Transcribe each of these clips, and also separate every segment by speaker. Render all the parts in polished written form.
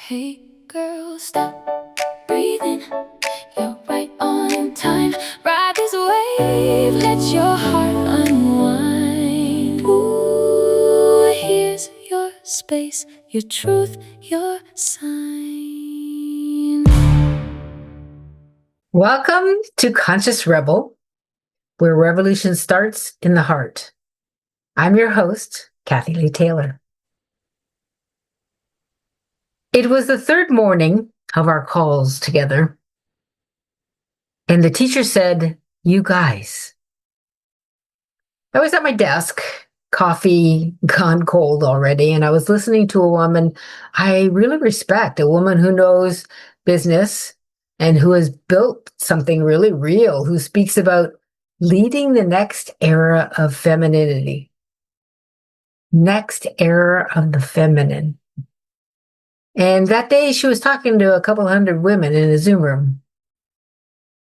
Speaker 1: Hey girl, stop breathing. You're right on time. Ride this wave, let your heart unwind. Ooh, here's your space, your truth, your sign.
Speaker 2: Welcome to Conscious Rebel, where revolution starts in the heart. I'm your host, Cathy Lee Taylor. It was the third morning of our calls together, and the teacher said, "You guys." I was at my desk, coffee gone cold already, and I was listening to a woman I really respect, a woman who knows business and who has built something really real, who speaks about leading the next era of femininity. Next era of the feminine. And that day she was talking to a couple hundred women in a Zoom room.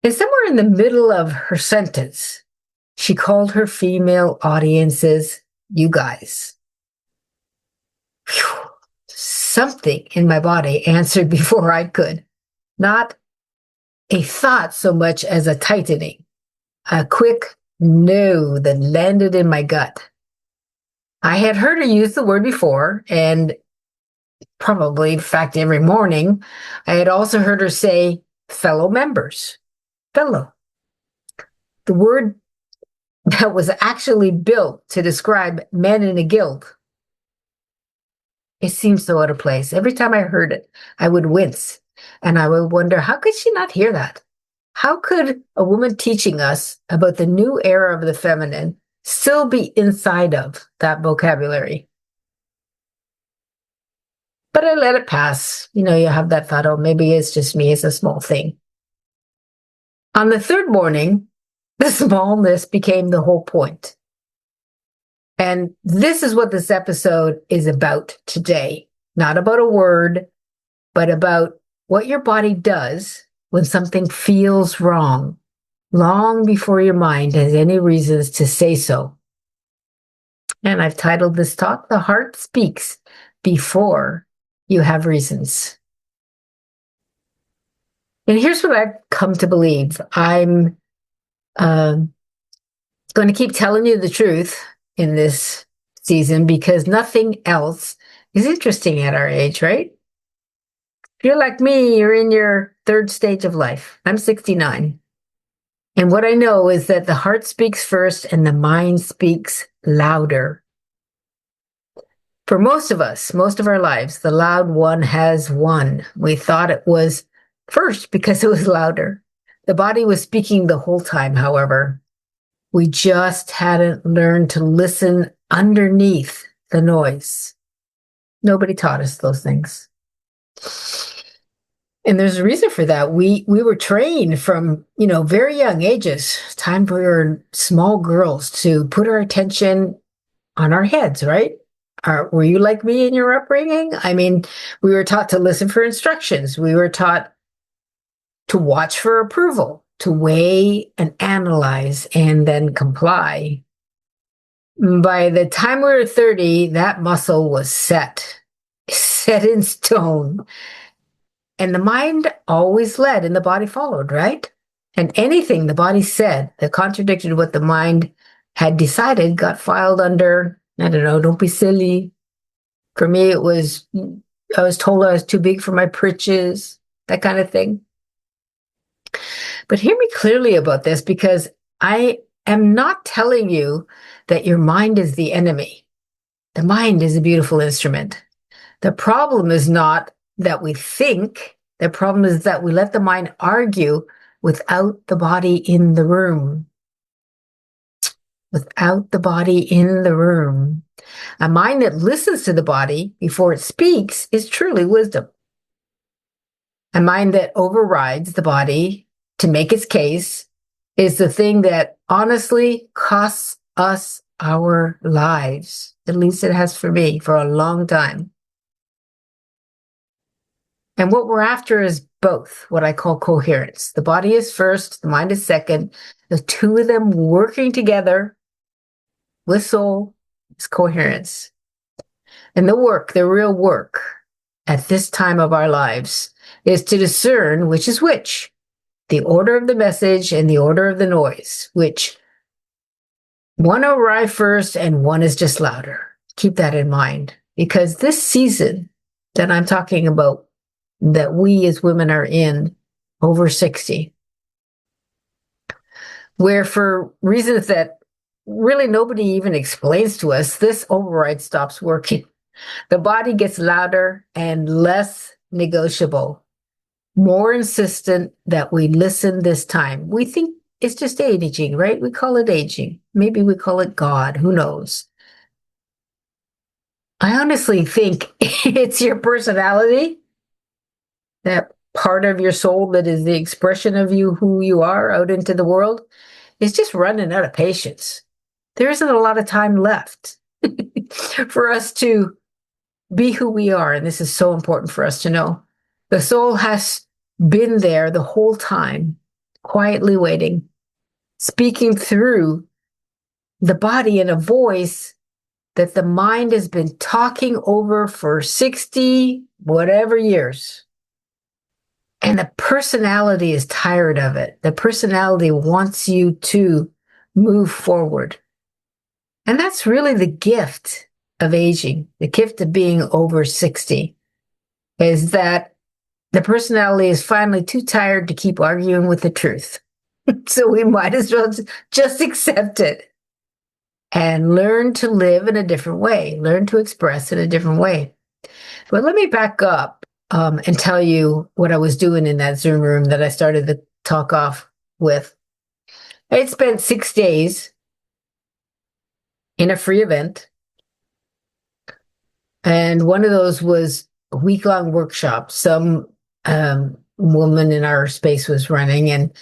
Speaker 2: And somewhere in the middle of her sentence, she called her female audiences, "You guys." Whew. Something in my body answered before I could. Not a thought so much as a tightening, a quick no that landed in my gut. I had heard her use the word before, and probably, in fact, every morning. I had also heard her say fellow members, fellow. The word that was actually built to describe men in a guild. It seemed so out of place. Every time I heard it, I would wince and I would wonder, how could she not hear that? How could a woman teaching us about the new era of the feminine still be inside of that vocabulary? But I let it pass. You have that thought, oh, maybe it's just me, it's a small thing. On the third morning, the smallness became the whole point. And this is what this episode is about today. Not about a word, but about what your body does when something feels wrong, long before your mind has any reasons to say so. And I've titled this talk, "The Heart Speaks Before You Have Reasons." And here's what I've come to believe. I'm going to keep telling you the truth in this season because nothing else is interesting at our age, right? If you're like me, you're in your third stage of life. I'm 69. And what I know is that the heart speaks first and the mind speaks louder. For most of us, most of our lives, the loud one has won. We thought it was first because it was louder. The body was speaking the whole time, however. We just hadn't learned to listen underneath the noise. Nobody taught us those things. And there's a reason for that. We were trained from, very young ages, time for small girls to put our attention on our heads, right? Were you like me in your upbringing? I mean, we were taught to listen for instructions. We were taught to watch for approval, to weigh and analyze and then comply. By the time we were 30, that muscle was set in stone. And the mind always led and the body followed, right? And anything the body said that contradicted what the mind had decided got filed under, I don't know, don't be silly. For me, I was told I was too big for my britches, that kind of thing. But hear me clearly about this, because I am not telling you that your mind is the enemy. The mind is a beautiful instrument. The problem is not that we think. The problem is that we let the mind argue without the body in the room. Without the body in the room. A mind that listens to the body before it speaks is truly wisdom. A mind that overrides the body to make its case is the thing that honestly costs us our lives. At least it has for me for a long time. And what we're after is both, what I call coherence. The body is first, the mind is second. The two of them working together with soul is coherence. And the real work, at this time of our lives is to discern which is which, the order of the message and the order of the noise, which one will arrive first and one is just louder. Keep that in mind, because this season that I'm talking about, that we as women are in over 60, where for reasons that really nobody even explains to us, this override stops working. The body gets louder and less negotiable, more insistent that we listen this time. We think it's just aging, right? We call it aging. Maybe we call it God. Who knows? I honestly think it's your personality, that part of your soul that is the expression of you, who you are out into the world, is just running out of patience. There isn't a lot of time left for us to be who we are. And this is so important for us to know. The soul has been there the whole time, quietly waiting, speaking through the body in a voice that the mind has been talking over for 60 whatever years. And the personality is tired of it. The personality wants you to move forward. And that's really the gift of aging, the gift of being over 60, is that the personality is finally too tired to keep arguing with the truth. So we might as well just accept it and learn to live in a different way, learn to express in a different way. But let me back up and tell you what I was doing in that Zoom room that I started the talk off with. I had spent 6 days in a free event, and one of those was a week-long workshop. Some woman in our space was running, and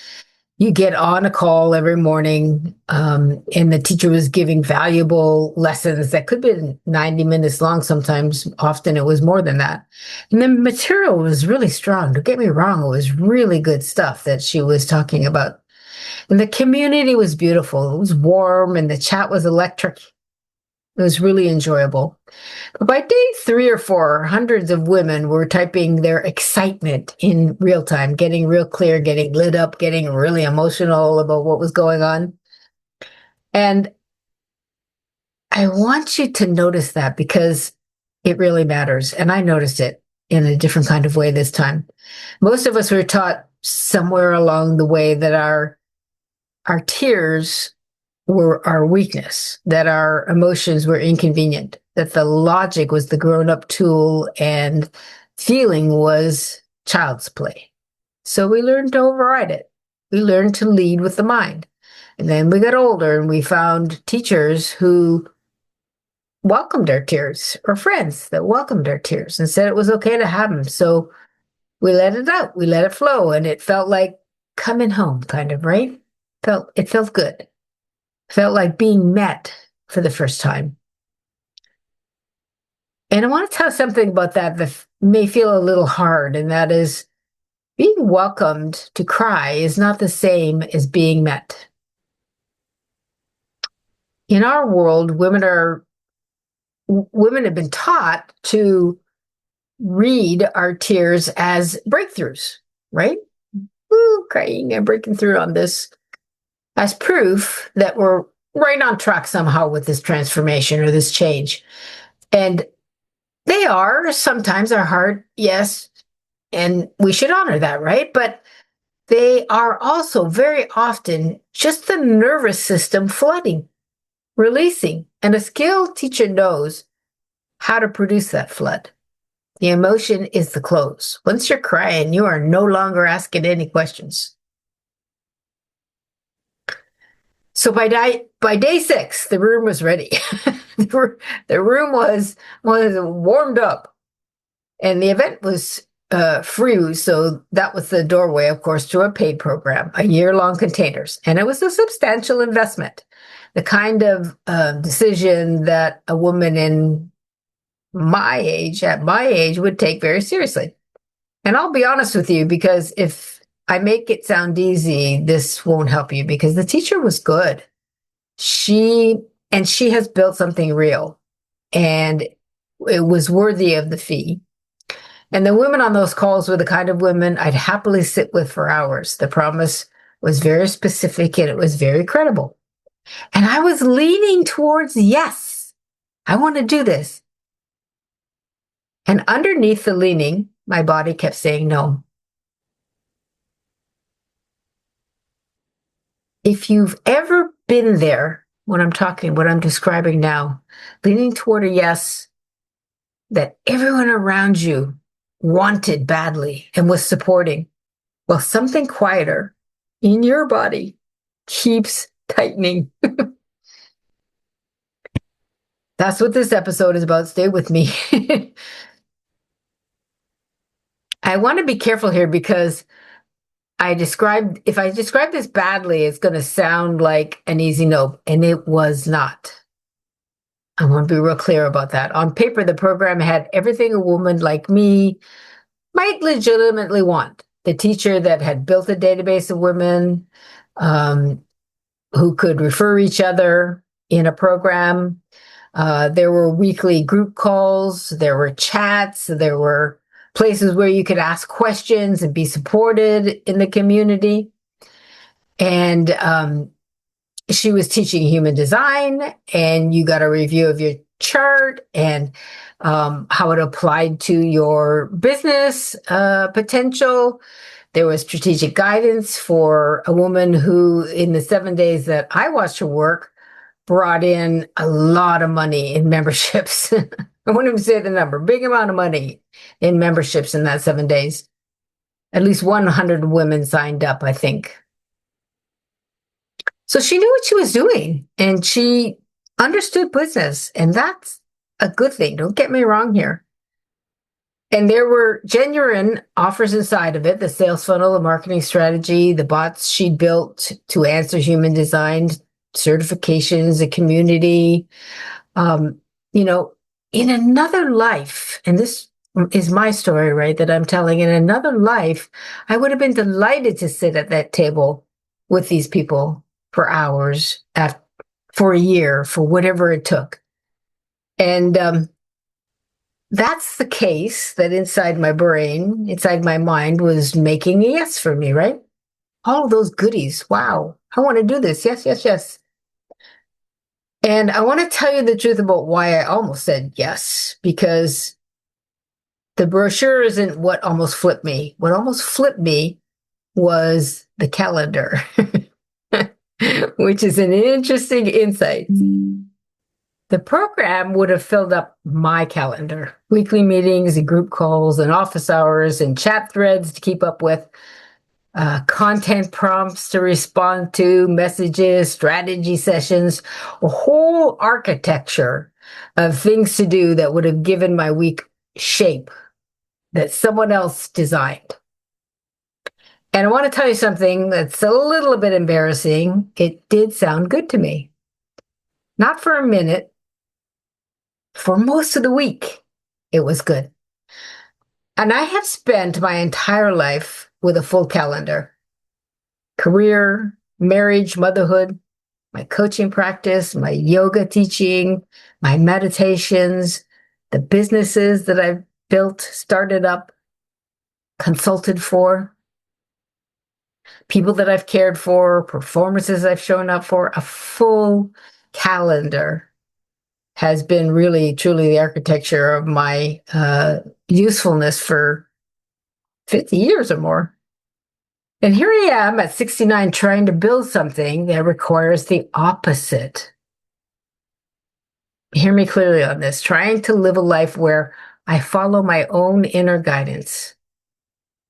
Speaker 2: you get on a call every morning, and the teacher was giving valuable lessons that could be 90 minutes long sometimes. Often it was more than that. And the material was really strong. Don't get me wrong, it was really good stuff that she was talking about. And the community was beautiful. It was warm, and the chat was electric. It was really enjoyable. But by day 3 or 4, hundreds of women were typing their excitement in real time, getting real clear, getting lit up, getting really emotional about what was going on. And I want you to notice that, because it really matters. And I noticed it in a different kind of way this time. Most of us were taught somewhere along the way that our tears were our weakness, that our emotions were inconvenient, that the logic was the grown-up tool and feeling was child's play. So we learned to override it. We learned to lead with the mind. And then we got older and we found teachers who welcomed our tears, or friends that welcomed our tears and said it was okay to have them. So we let it out, we let it flow, and it felt like coming home, kind of, right? It felt good. Felt like being met for the first time. And I want to tell something about that may feel a little hard, and that is being welcomed to cry is not the same as being met. In our world, women have been taught to read our tears as breakthroughs, right? Ooh, crying and breaking through on this, as proof that we're right on track somehow with this transformation or this change. And they are sometimes our heart, yes, and we should honor that, right? But they are also very often just the nervous system flooding, releasing. And a skilled teacher knows how to produce that flood. The emotion is the close. Once you're crying, you are no longer asking any questions. So by day 6, the room was ready. The room was warmed up, and the event was free. So that was the doorway, of course, to a paid program, a year-long containers, and it was a substantial investment, the kind of decision that a woman at my age, would take very seriously. And I'll be honest with you, because if I make it sound easy, this won't help you, because the teacher was good. She has built something real, and it was worthy of the fee. And the women on those calls were the kind of women I'd happily sit with for hours. The promise was very specific and it was very credible. And I was leaning towards yes, I want to do this. And underneath the leaning, my body kept saying no. If you've ever been there, what I'm describing now, leaning toward a yes that everyone around you wanted badly and was supporting, well, something quieter in your body keeps tightening. That's what this episode is about. Stay with me. I want to be careful here because if I describe this badly, it's going to sound like an easy no, and it was not. I want to be real clear about that. On paper, the program had everything a woman like me might legitimately want. The teacher that had built a database of women who could refer each other in a program. There were weekly group calls, there were chats, there were places where you could ask questions and be supported in the community. And she was teaching human design, and you got a review of your chart and how it applied to your business potential. There was strategic guidance for a woman who, in the 7 days that I watched her work, brought in a lot of money in memberships. I won't even say the number, big amount of money in memberships in that 7 days. At least 100 women signed up, I think. So she knew what she was doing and she understood business. And that's a good thing. Don't get me wrong here. And there were genuine offers inside of it, the sales funnel, the marketing strategy, the bots she built to answer human design certifications, a community. You know, in another life, and this is my story, right, that I'm telling, in another life, I would have been delighted to sit at that table with these people for hours, for a year, for whatever it took. And that's the case that inside my brain, inside my mind was making a yes for me, right? All of those goodies. Wow. I want to do this. Yes, yes, yes. And I want to tell you the truth about why I almost said yes, because the brochure isn't what almost flipped me. What almost flipped me was the calendar, which is an interesting insight. The program would have filled up my calendar, weekly meetings and group calls and office hours and chat threads to keep up with, content prompts to respond to, messages, strategy sessions, a whole architecture of things to do that would have given my week shape that someone else designed. And I want to tell you something that's a little bit embarrassing. It did sound good to me. Not for a minute. For most of the week, it was good. And I have spent my entire life with a full calendar. Career, marriage, motherhood, my coaching practice, my yoga teaching, my meditations, the businesses that I've built, started up, consulted for, people that I've cared for, performances I've shown up for. A full calendar has been really, truly the architecture of my usefulness for 50 years or more. And here I am at 69 trying to build something that requires the opposite. Hear me clearly on this. Trying to live a life where I follow my own inner guidance,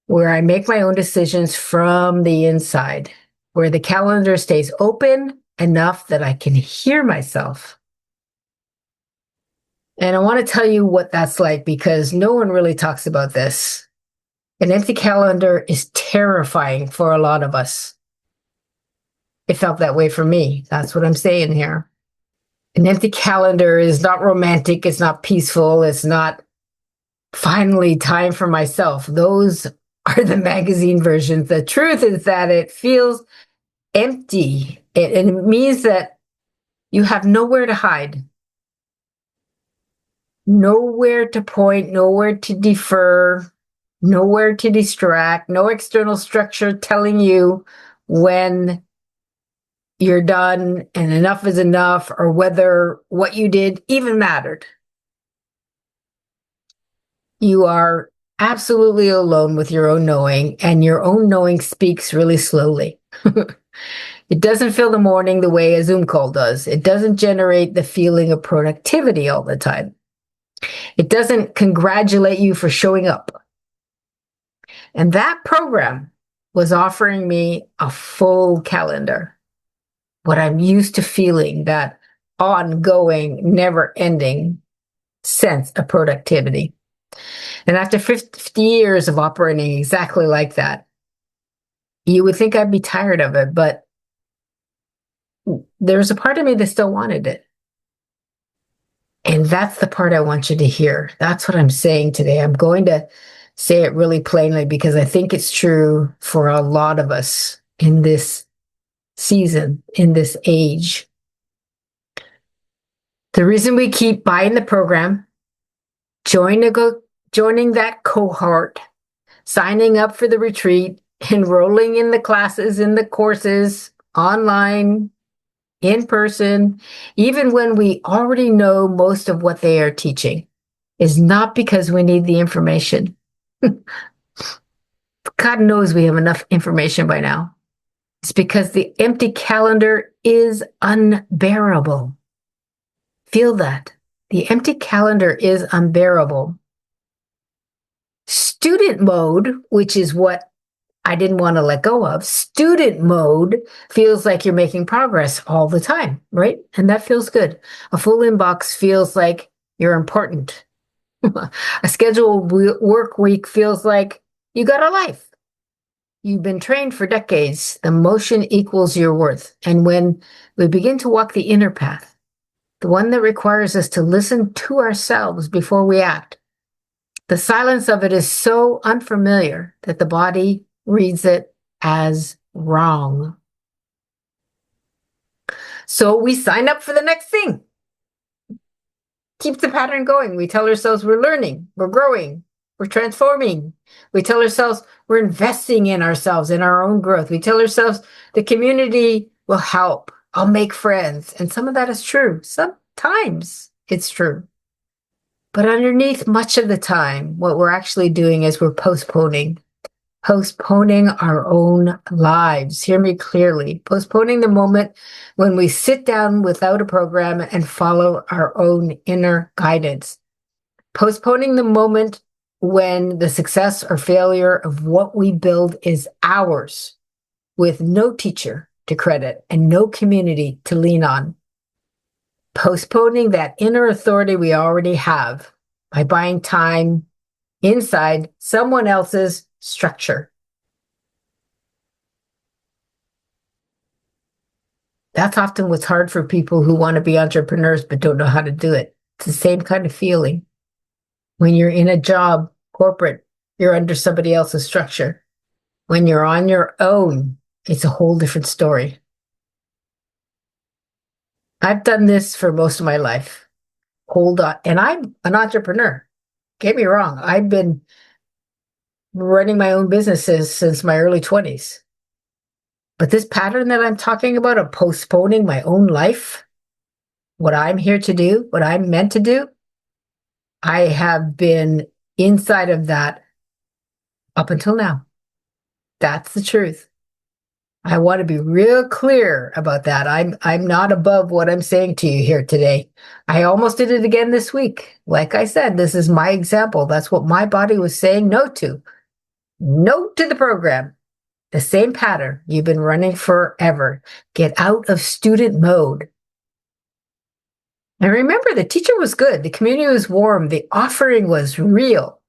Speaker 2: where I make my own decisions from the inside, where the calendar stays open enough that I can hear myself. And I want to tell you what that's like because no one really talks about this. An empty calendar is terrifying for a lot of us. It felt that way for me. That's what I'm saying here. An empty calendar is not romantic. It's not peaceful. It's not finally time for myself. Those are the magazine versions. The truth is that it feels empty. And it means that you have nowhere to hide. Nowhere to point, nowhere to defer, nowhere to distract, no external structure telling you when you're done and enough is enough, or whether what you did even mattered. You are absolutely alone with your own knowing, and your own knowing speaks really slowly. It doesn't fill the morning the way a Zoom call does. It doesn't generate the feeling of productivity all the time. It doesn't congratulate you for showing up. And that program was offering me a full calendar, what I'm used to feeling, that ongoing, never ending sense of productivity. And after 50 years of operating exactly like that, you would think I'd be tired of it, but there's a part of me that still wanted it. And that's the part I want you to hear. That's what I'm saying today. I'm going to say it really plainly because I think it's true for a lot of us in this season, in this age. The reason we keep buying the program, joining that cohort, signing up for the retreat, enrolling in the classes, in the courses, online, in person, even when we already know most of what they are teaching, is not because we need the information. God knows we have enough information by now. It's because the empty calendar is unbearable. Feel that. The empty calendar is unbearable. Student mode, which is what I didn't want to let go of, student mode feels like you're making progress all the time, right? And that feels good. A full inbox feels like you're important. A scheduled work week feels like you got a life. You've been trained for decades. The motion equals your worth. And when we begin to walk the inner path, the one that requires us to listen to ourselves before we act, the silence of it is so unfamiliar that the body reads it as wrong. So we sign up for the next thing. Keep the pattern going. We tell ourselves we're learning, we're growing, we're transforming. We tell ourselves we're investing in ourselves, in our own growth. We tell ourselves the community will help. I'll make friends. And some of that is true. Sometimes it's true. But underneath much of the time, what we're actually doing is we're postponing our own lives. Hear me clearly. Postponing the moment when we sit down without a program and follow our own inner guidance. Postponing the moment when the success or failure of what we build is ours, with no teacher to credit and no community to lean on. Postponing that inner authority we already have by buying time inside someone else's structure. That's often what's hard for people who want to be entrepreneurs but don't know how to do it. It's the same kind of feeling. When you're in a job, corporate, you're under somebody else's structure. When you're on your own, it's a whole different story. I've done this for most of my life. Hold on. And I'm an entrepreneur. Get me wrong. I've been running my own businesses since my early 20s. But this pattern that I'm talking about of postponing my own life, what I'm here to do, what I'm meant to do, I have been inside of that up until now. That's the truth. I want to be real clear about that. I'm not above what I'm saying to you here today. I almost did it again this week. Like I said, this is my example. That's what my body was saying no to. No to the program. The same pattern you've been running forever. Get out of student mode. And remember, the teacher was good. The community was warm. The offering was real.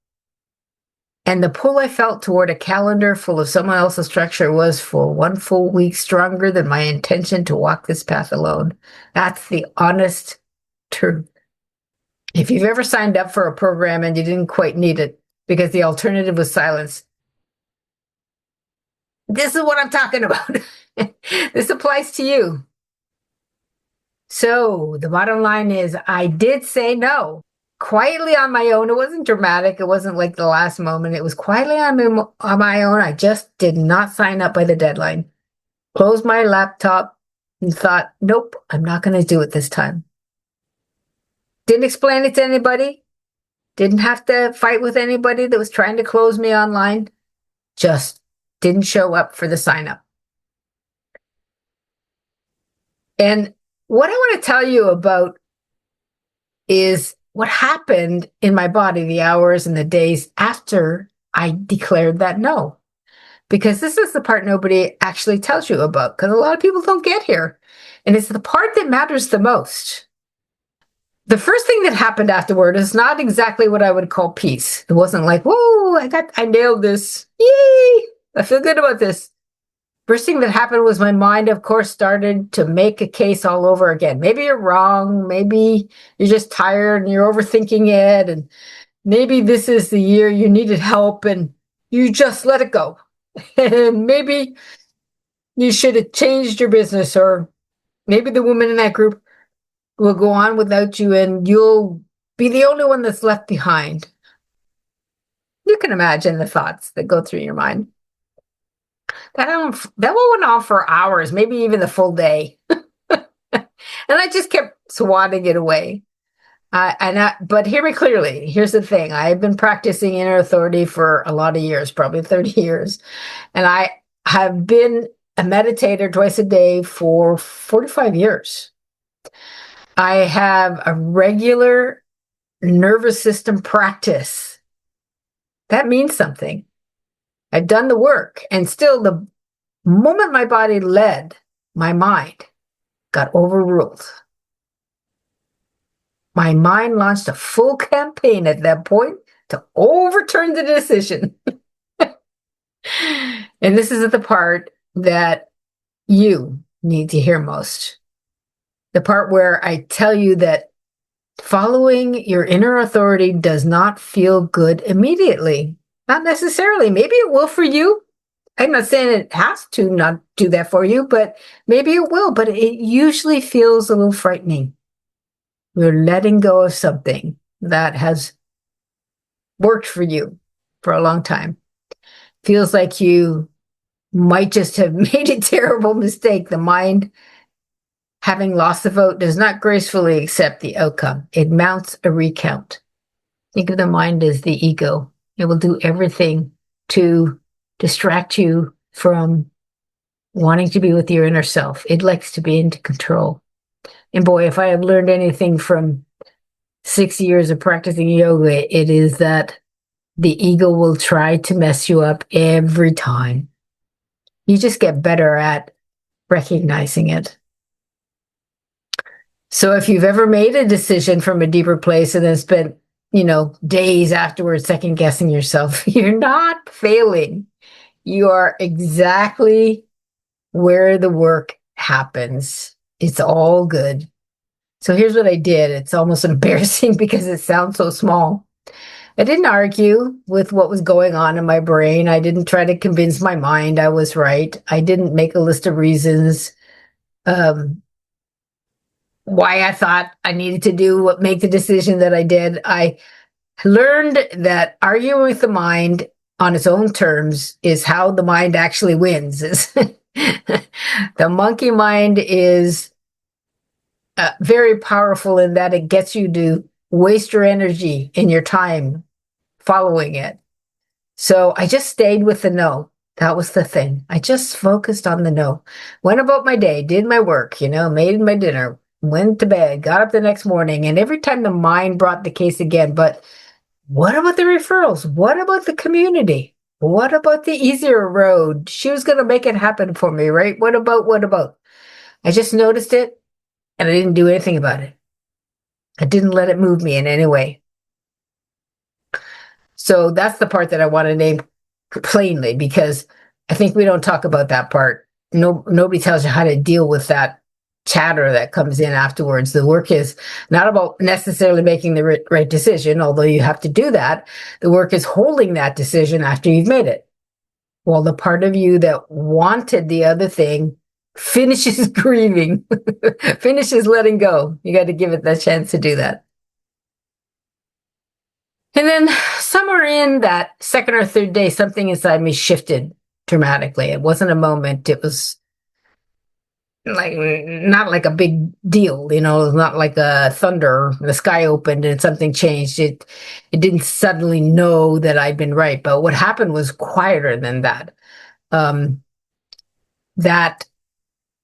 Speaker 2: And the pull I felt toward a calendar full of someone else's structure was for one full week stronger than my intention to walk this path alone. That's the honest truth. If you've ever signed up for a program and you didn't quite need it because the alternative was silence, this is what I'm talking about. This applies to you. So the bottom line is I did say no. quietly on my own. It wasn't dramatic. It wasn't like the last moment. It was quietly on my own. I just did not sign up by the deadline. Closed my laptop and thought, nope, I'm not going to do it this time. Didn't explain it to anybody. Didn't have to fight with anybody that was trying to close me online. Just didn't show up for the sign up. And what I want to tell you about is what happened in my body the hours and the days after I declared that no. Because this is the part nobody actually tells you about, because a lot of people don't get here. And it's the part that matters the most. The first thing that happened afterward is not exactly what I would call peace. It wasn't like, whoa, I nailed this. Yay! I feel good about this. First thing that happened was my mind, of course, started to make a case all over again. Maybe you're wrong. Maybe you're just tired and you're overthinking it. And maybe this is the year you needed help and you just let it go. And maybe you should have changed your business, or maybe the woman in that group will go on without you and you'll be the only one that's left behind. You can imagine the thoughts that go through your mind. That went on for hours, maybe even the full day. And I just kept swatting it away. But hear me clearly. Here's the thing. I've been practicing inner authority for a lot of years, probably 30 years. And I have been a meditator twice a day for 45 years. I have a regular nervous system practice. That means something. I've done the work, and still the moment my body led, my mind got overruled. My mind launched a full campaign at that point to overturn the decision. And this is the part that you need to hear most. The part where I tell you that following your inner authority does not feel good immediately. Not necessarily. Maybe it will for you. I'm not saying it has to not do that for you, but maybe it will. But it usually feels a little frightening. You're letting go of something that has worked for you for a long time. Feels like you might just have made a terrible mistake. The mind, having lost the vote, does not gracefully accept the outcome. It mounts a recount. Think of the mind as the ego. It will do everything to distract you from wanting to be with your inner self. It likes to be in control. And boy, if I have learned anything from 6 years of practicing yoga, it is that the ego will try to mess you up every time. You just get better at recognizing it. So if you've ever made a decision from a deeper place and then spent, days afterwards second guessing yourself, you're not failing. You are exactly where the work happens. It's all good. So here's what I did. It's almost embarrassing because it sounds so small. I didn't argue with what was going on in my brain. I didn't try to convince my mind I was right. I didn't make a list of reasons why I thought I needed to make the decision that I did. I learned that arguing with the mind on its own terms is how the mind actually wins. The monkey mind is very powerful in that it gets you to waste your energy and your time following it. So I just stayed with the no. That was the thing. I just focused on the no. Went about my day, did my work, made my dinner, went to bed, got up the next morning. And every time the mind brought the case again, but what about the referrals? What about the community? What about the easier road? She was going to make it happen for me, right? What about? I just noticed it and I didn't do anything about it. I didn't let it move me in any way. So that's the part that I want to name plainly, because I think we don't talk about that part. Nobody tells you how to deal with that chatter that comes in afterwards. The work is not about necessarily making the right decision, although you have to do that. The work is holding that decision after you've made it. Well, the part of you that wanted the other thing finishes grieving, finishes letting go. You got to give it that chance to do that. And then somewhere in that second or third day, something inside me shifted dramatically. It wasn't a moment. It was like not like a big deal, not like a thunder, the sky opened and something changed. It didn't suddenly know that I'd been right. But what happened was quieter than that. That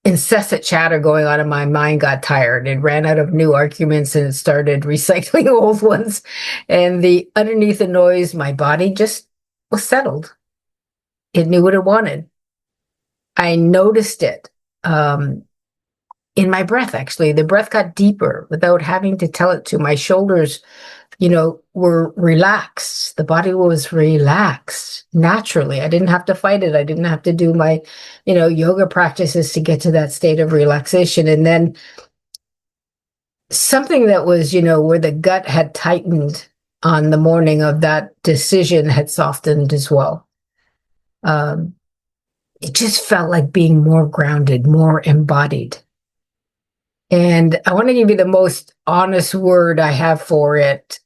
Speaker 2: incessant chatter going on in my mind got tired. It ran out of new arguments and it started recycling old ones. And underneath the noise, my body just was settled. It knew what it wanted. I noticed it in my breath, actually. The breath got deeper without having to tell it to. My shoulders, were relaxed. The body was relaxed naturally. I didn't have to fight it. I didn't have to do my, yoga practices to get to that state of relaxation. And then something that was, where the gut had tightened on the morning of that decision had softened as well. It just felt like being more grounded, more embodied. And I want to give you the most honest word I have for it.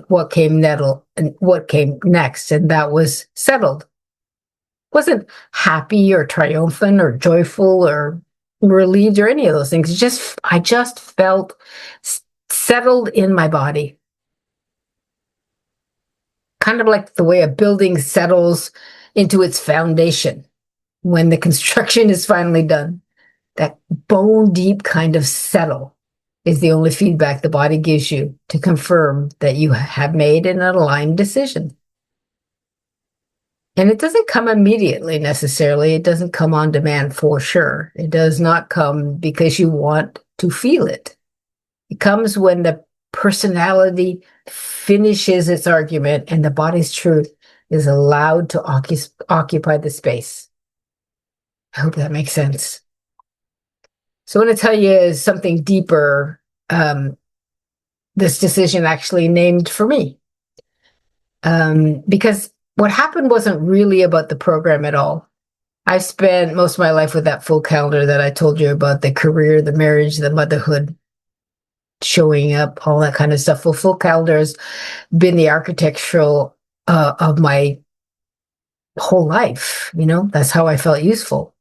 Speaker 2: What came next, and that was settled. Wasn't happy or triumphant or joyful or relieved or any of those things. I just felt settled in my body. Kind of like the way a building settles into its foundation when the construction is finally done. That bone deep kind of settle is the only feedback the body gives you to confirm that you have made an aligned decision. And it doesn't come immediately necessarily. It doesn't come on demand for sure. It does not come because you want to feel it. It comes when the personality finishes its argument and the body's truth is allowed to occupy the space. I hope that makes sense. So I want to tell you something deeper. This decision actually named for me. Because what happened wasn't really about the program at all. I've spent most of my life with that full calendar that I told you about, the career, the marriage, the motherhood, showing up, all that kind of stuff. Well, full calendar has been the architectural of my whole life. That's how I felt useful.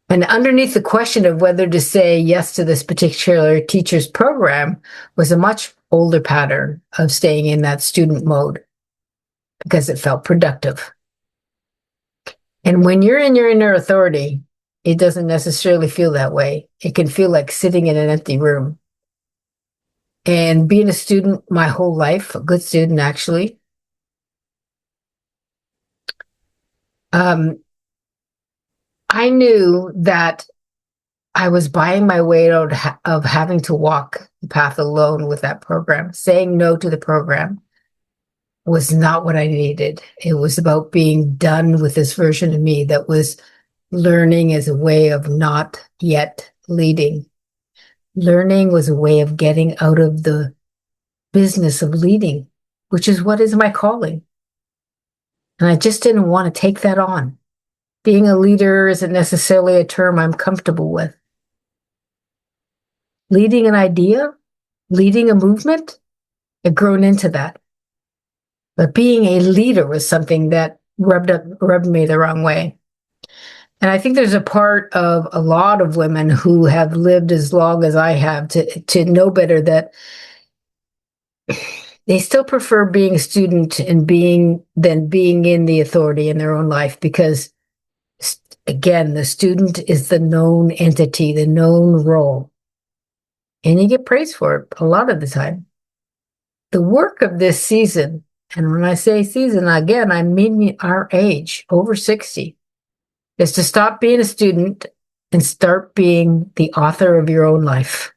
Speaker 2: And underneath the question of whether to say yes to this particular teacher's program was a much older pattern of staying in that student mode because it felt productive. And when you're in your inner authority, it doesn't necessarily feel that way. It can feel like sitting in an empty room. And being a student my whole life, a good student actually, I knew that I was buying my way out of having to walk the path alone with that program. Saying no to the program was not what I needed. It was about being done with this version of me that was learning as a way of not yet leading. Learning was a way of getting out of the business of leading, which is what is my calling. And I just didn't want to take that on. Being a leader isn't necessarily a term I'm comfortable with. Leading an idea, leading a movement, I'd grown into that. But being a leader was something that rubbed me the wrong way. And I think there's a part of a lot of women who have lived as long as I have to know better that they still prefer being a student and than being in the authority in their own life because, again, the student is the known entity, the known role. And you get praised for it a lot of the time. The work of this season, and when I say season, again, I mean our age, over 60, is to stop being a student and start being the author of your own life.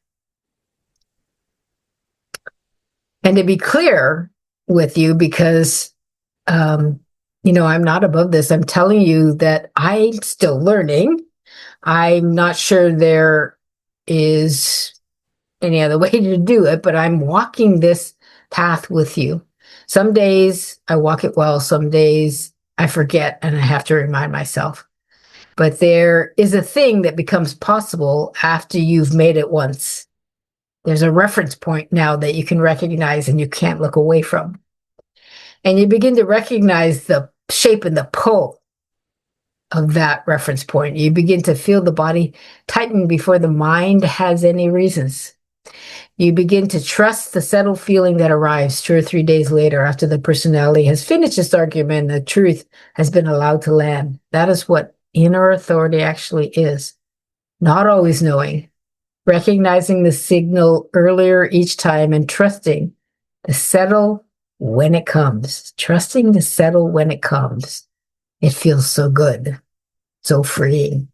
Speaker 2: And to be clear with you, because, I'm not above this. I'm telling you that I'm still learning. I'm not sure there is any other way to do it, but I'm walking this path with you. Some days I walk it well. Some days I forget and I have to remind myself. But there is a thing that becomes possible after you've made it once. There's a reference point now that you can recognize and you can't look away from. And you begin to recognize the shape and the pull of that reference point. You begin to feel the body tighten before the mind has any reasons. You begin to trust the settled feeling that arrives 2 or 3 days later after the personality has finished its argument and the truth has been allowed to land. That is what inner authority actually is. Not always knowing, recognizing the signal earlier each time and trusting to settle when it comes. Trusting to settle when it comes. It feels so good, so freeing.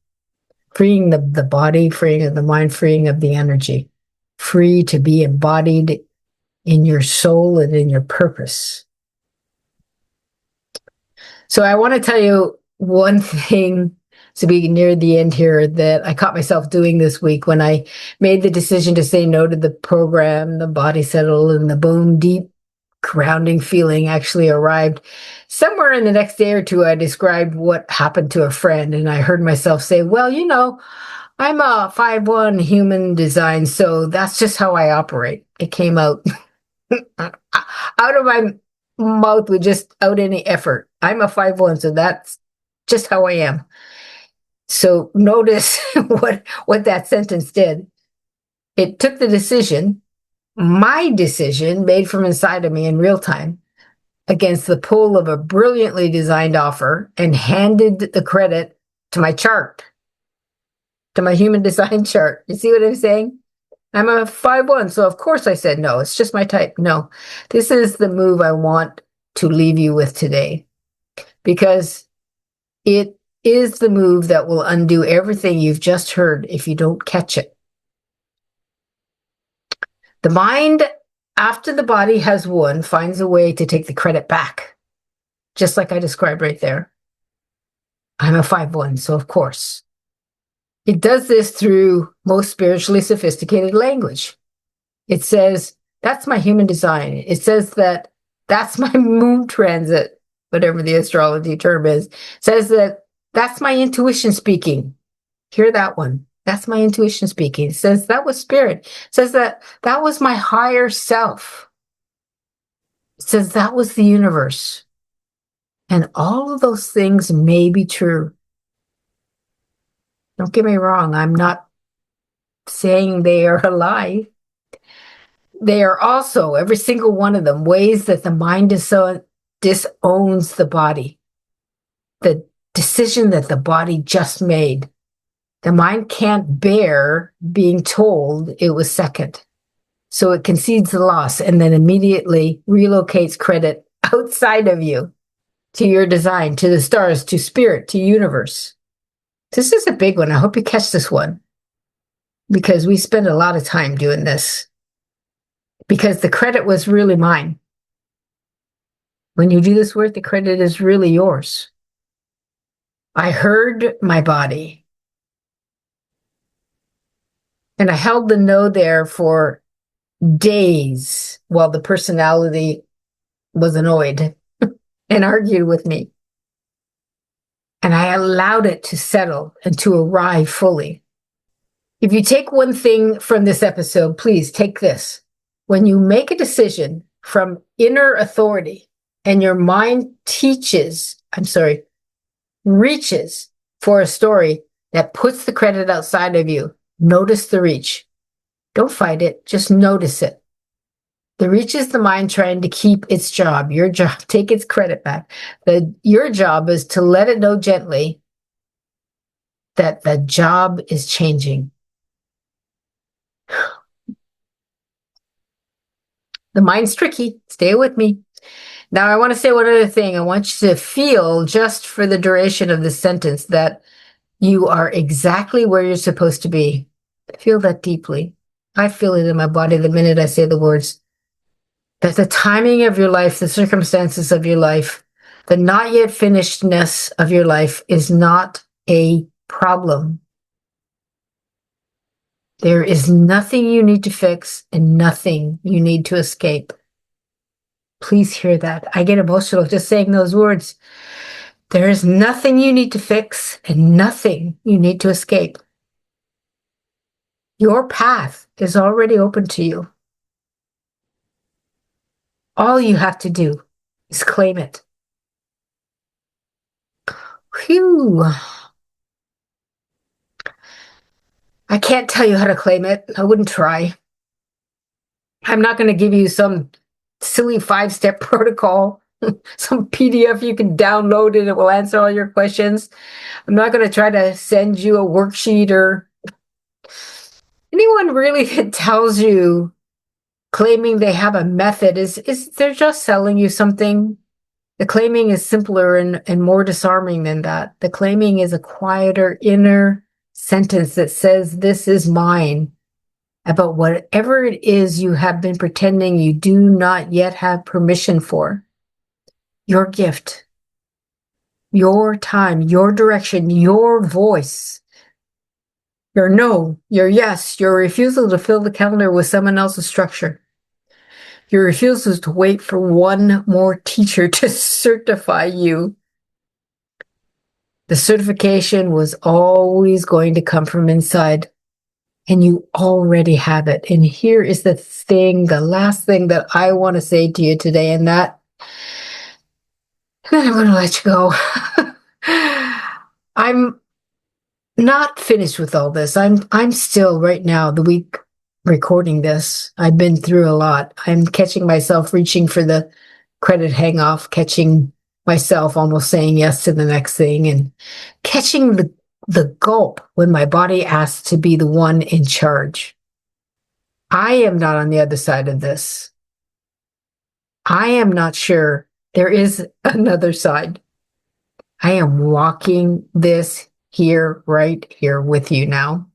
Speaker 2: Freeing the body, freeing of the mind, freeing of the energy. Free to be embodied in your soul and in your purpose. So I want to tell you one thing to be near the end here that I caught myself doing this week when I made the decision to say no to the program. The body settled and the bone deep grounding feeling actually arrived. Somewhere in the next day or two, I described what happened to a friend, and I heard myself say, well, you know, I'm a 5'1" human design, so that's just how I operate. It came out out of my mouth without any effort. I'm a 5'1", so that's just how I am. So notice what that sentence did. It took the decision, my decision, made from inside of me in real time, against the pull of a brilliantly designed offer, and handed the credit to my chart, to my human design chart. You see what I'm saying? I'm a 5'1", so of course I said no. It's just my type. No, this is the move I want to leave you with today, because it is the move that will undo everything you've just heard if you don't catch it. The mind, after the body has won, finds a way to take the credit back, just like I described right there. I'm a 5'1", so of course. It does this through most spiritually sophisticated language. It says, that's my human design. It says that that's my moon transit, whatever the astrology term is. It says that that's my intuition speaking. Hear that one. That's my intuition speaking. It says that was spirit. It says that was my higher self. It says that was the universe. And all of those things may be true. Don't get me wrong. I'm not saying they are a lie. They are also, every single one of them, ways that the mind disowns the body. The decision that the body just made. The mind can't bear being told it was second. So it concedes the loss and then immediately relocates credit outside of you, to your design, to the stars, to spirit, to universe. This is a big one. I hope you catch this one, because we spend a lot of time doing this, because the credit was really mine. When you do this work, the credit is really yours. I heard my body, and I held the no there for days while the personality was annoyed and argued with me. And I allowed it to settle and to arrive fully. If you take one thing from this episode, please take this. When you make a decision from inner authority and your mind reaches for a story that puts the credit outside of you, notice the reach. Don't fight it, just notice it. The reach is the mind trying to keep its job, your job, take its credit back. Your job is to let it know gently that the job is changing. The mind's tricky. Stay with me. Now, I want to say one other thing. I want you to feel, just for the duration of this sentence, that you are exactly where you're supposed to be. Feel that deeply. I feel it in my body the minute I say the words. That the timing of your life, the circumstances of your life, the not yet finishedness of your life is not a problem. There is nothing you need to fix and nothing you need to escape. Please hear that. I get emotional just saying those words. There is nothing you need to fix and nothing you need to escape. Your path is already open to you. All you have to do is claim it. Phew. I can't tell you how to claim it. I wouldn't try. I'm not going to give you some silly 5-step protocol, some PDF you can download and it will answer all your questions. I'm not going to try to send you a worksheet or anyone really that tells you claiming they have a method is they're just selling you something. The claiming is simpler and more disarming than that. The claiming is a quieter inner sentence that says, this is mine, about whatever it is you have been pretending you do not yet have permission for. Your gift, your time, your direction, your voice, your no, your yes, your refusal to fill the calendar with someone else's structure. Your refusal to wait for one more teacher to certify you. The certification was always going to come from inside, and you already have it. And here is the thing, the last thing that I want to say to you today, and then I'm going to let you go. I'm not finished with all this. I'm still right now, the week recording this. I've been through a lot. I'm catching myself reaching for the credit hang off, catching myself almost saying yes to the next thing, and catching the gulp when my body asks to be the one in charge. I am not on the other side of this. I am not sure there is another side. I am walking this here, right here with you now.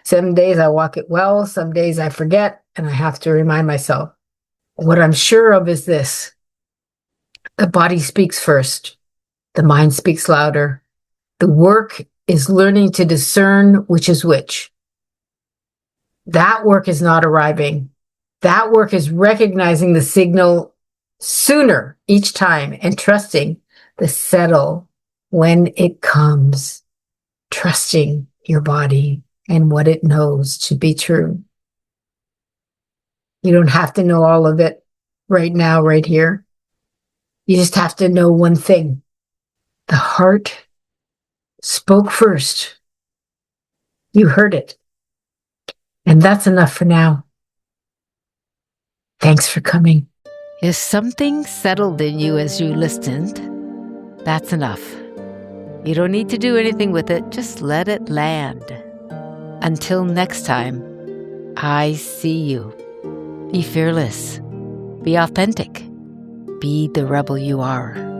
Speaker 2: Some days I walk it well, some days I forget, and I have to remind myself. What I'm sure of is this: the body speaks first, the mind speaks louder. The work is learning to discern which is which. That work is not arriving. That work is recognizing the signal sooner each time and trusting the settle when it comes, trusting your body and what it knows to be true. You don't have to know all of it right now, right here. You just have to know one thing. The heart spoke first. You heard it. And that's enough for now. Thanks for coming.
Speaker 3: If something settled in you as you listened, that's enough. You don't need to do anything with it, just let it land. Until next time, I see you. Be fearless. Be authentic. Be the rebel you are.